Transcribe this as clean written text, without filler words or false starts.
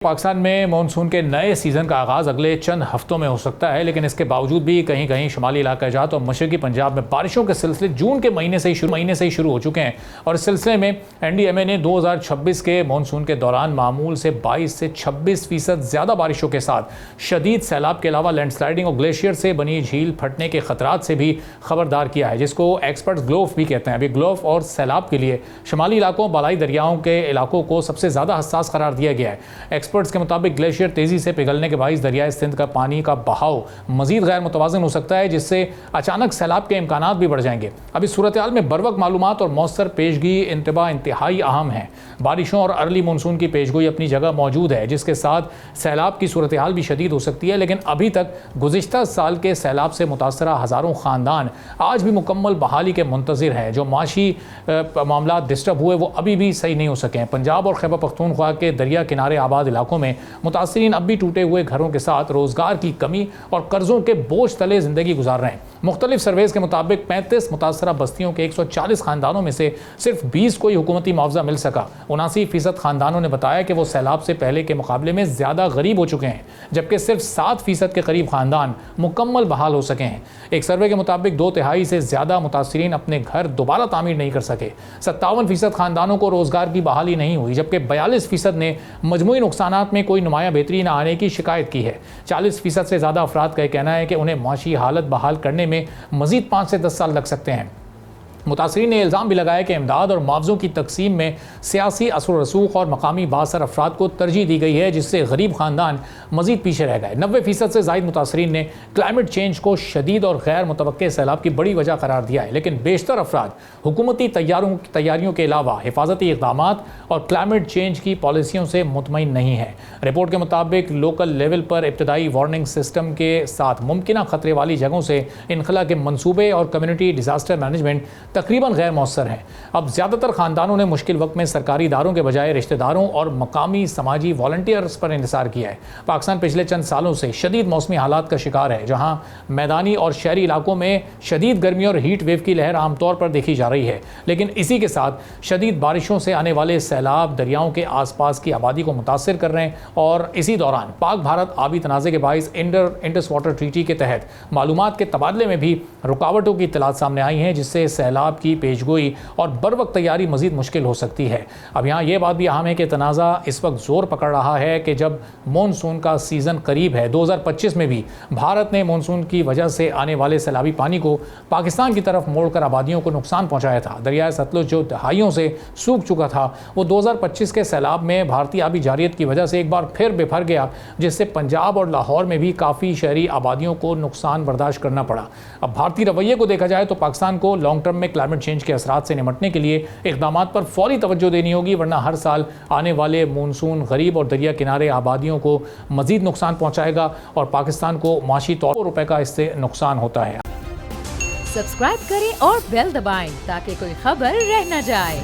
پاکستان میں مانسون کے نئے سیزن کا آغاز اگلے چند ہفتوں میں ہو سکتا ہے، لیکن اس کے باوجود بھی کہیں کہیں شمالی علاقہ جات اور مشرقی پنجاب میں بارشوں کے سلسلے جون کے مہینے سے ہی شروع ہو چکے ہیں، اور اس سلسلے میں این ڈی ایم اے نے 2026 کے مانسون کے دوران معمول سے 22 سے 26% زیادہ بارشوں کے ساتھ شدید سیلاب کے علاوہ لینڈ سلائیڈنگ اور گلیشیئر سے بنی جھیل پھٹنے کے خطرات سے بھی خبردار کیا ہے، جس کو ایکسپرٹس گلوف بھی کہتے ہیں۔ ابھی گلوف اور سیلاب کے لیے شمالی علاقوں بالائی دریاؤں کے علاقوں کو سب سے زیادہ حساس قرار دیا گیا ہے۔ ایکسپرٹس کے مطابق گلیشیئر تیزی سے پگھلنے کے باعث دریائے سندھ کا پانی کا بہاؤ مزید غیر متوازن ہو سکتا ہے، جس سے اچانک سیلاب کے امکانات بھی بڑھ جائیں گے۔ اب اس صورتحال میں بروقت معلومات اور مؤثر پیشگی انتباہ انتہائی اہم ہے۔ بارشوں اور ارلی مانسون کی پیشگوئی اپنی جگہ موجود ہے، جس کے ساتھ سیلاب کی صورتحال بھی شدید ہو سکتی ہے، لیکن ابھی تک گزشتہ سال کے سیلاب سے متاثرہ ہزاروں خاندان آج بھی مکمل بحالی کے منتظر ہیں۔ جو معاشی معاملات ڈسٹرب ہوئے وہ ابھی بھی صحیح نہیں ہو سکے ہیں۔ پنجاب اور خیبر پختونخوا کے دریا کنارے آباد علاقوں میں متاثرین اب بھی ٹوٹے ہوئے گھروں کے ساتھ روزگار کی کمی اور قرضوں کے بوجھ تلے زندگی گزار رہے ہیں۔ مختلف سرویز کے مطابق 35 متاثرہ بستیوں کے 140 خاندانوں میں سے صرف 20 کو ہی حکومتی معاوضہ مل سکا۔ 79% خاندانوں نے بتایا کہ وہ سیلاب سے پہلے کے مقابلے میں زیادہ غریب ہو چکے ہیں، جبکہ صرف 7% کے قریب خاندان مکمل بحال ہو سکے ہیں۔ ایک سروے کے مطابق 2/3 سے زیادہ متاثرین اپنے گھر دوبارہ تعمیر نہیں کر سکے۔ 57% خاندانوں کو روزگار کی بحالی نہیں ہوئی، جبکہ 42% نے مجموعی نقصانات میں کوئی نمایاں بہتری نہ آنے کی شکایت کی ہے۔ 40% سے زیادہ افراد کا کہنا ہے کہ انہیں معاشی حالت بحال کرنے میں مزید 5 سے 10 سال لگ سکتے ہیں۔ متاثرین نے الزام بھی لگایا کہ امداد اور معاوضوں کی تقسیم میں سیاسی اثر و رسوخ اور مقامی بااثر افراد کو ترجیح دی گئی ہے، جس سے غریب خاندان مزید پیچھے رہ گئے۔ 90% سے زائد متاثرین نے کلائمیٹ چینج کو شدید اور غیر متوقع سیلاب کی بڑی وجہ قرار دیا ہے، لیکن بیشتر افراد حکومتی تیاریوں کے علاوہ حفاظتی اقدامات اور کلائمیٹ چینج کی پالیسیوں سے مطمئن نہیں ہیں۔ رپورٹ کے مطابق لوکل لیول پر ابتدائی وارننگ سسٹم کے ساتھ ممکنہ خطرے والی جگہوں سے انخلا کے منصوبے اور کمیونٹی ڈیزاسٹر مینجمنٹ تقریباً غیر مؤثر ہیں۔ اب زیادہ تر خاندانوں نے مشکل وقت میں سرکاری اداروں کے بجائے رشتہ داروں اور مقامی سماجی والنٹیئرز پر انحصار کیا ہے۔ پاکستان پچھلے چند سالوں سے شدید موسمی حالات کا شکار ہے، جہاں میدانی اور شہری علاقوں میں شدید گرمی اور ہیٹ ویو کی لہر عام طور پر دیکھی جا رہی ہے، لیکن اسی کے ساتھ شدید بارشوں سے آنے والے سیلاب دریاؤں کے آس پاس کی آبادی کو متاثر کر رہے ہیں، اور اسی دوران پاک بھارت آبی تنازع کے باعث انڈس واٹر ٹریٹی کے تحت معلومات کے تبادلے میں بھی رکاوٹوں کی اطلاعات سامنے آئی ہیں، جس سے سیلاب کی پیشگوئی اور بروقت تیاری مزید مشکل ہو سکتی ہے۔ اب یہاں یہ بات بھی اہم ہے کہ تنازع اس وقت زور پکڑ رہا ہے کہ جب مانسون کا سیزن قریب ہے۔ 2025 میں بھی بھارت نے مانسون کی وجہ سے آنے والے سیلابی پانی کو پاکستان کی طرف موڑ کر آبادیوں کو نقصان پہنچایا تھا۔ دریائے ستلج جو دہائیوں سے سوکھ چکا تھا، وہ 2025 کے سیلاب میں بھارتی آبی جارحیت کی وجہ سے ایک بار پھر بفر گیا، جس سے پنجاب اور لاہور میں بھی کافی شہری آبادیوں کو نقصان برداشت کرنا پڑا۔ اب بھارتی رویے کو دیکھا جائے تو پاکستان کو لانگ ٹرم میں کلائمیٹ چینج کے اثرات سے نمٹنے کے لیے اقدامات پر فوری توجہ دینی ہوگی، ورنہ ہر سال آنے والے مانسون غریب اور دریا کنارے آبادیوں کو مزید نقصان پہنچائے گا، اور پاکستان کو معاشی طور پر روپے کا اس سے نقصان ہوتا ہے۔ سبسکرائب کریں اور بیل دبائیں تاکہ کوئی خبر رہ نہ جائے۔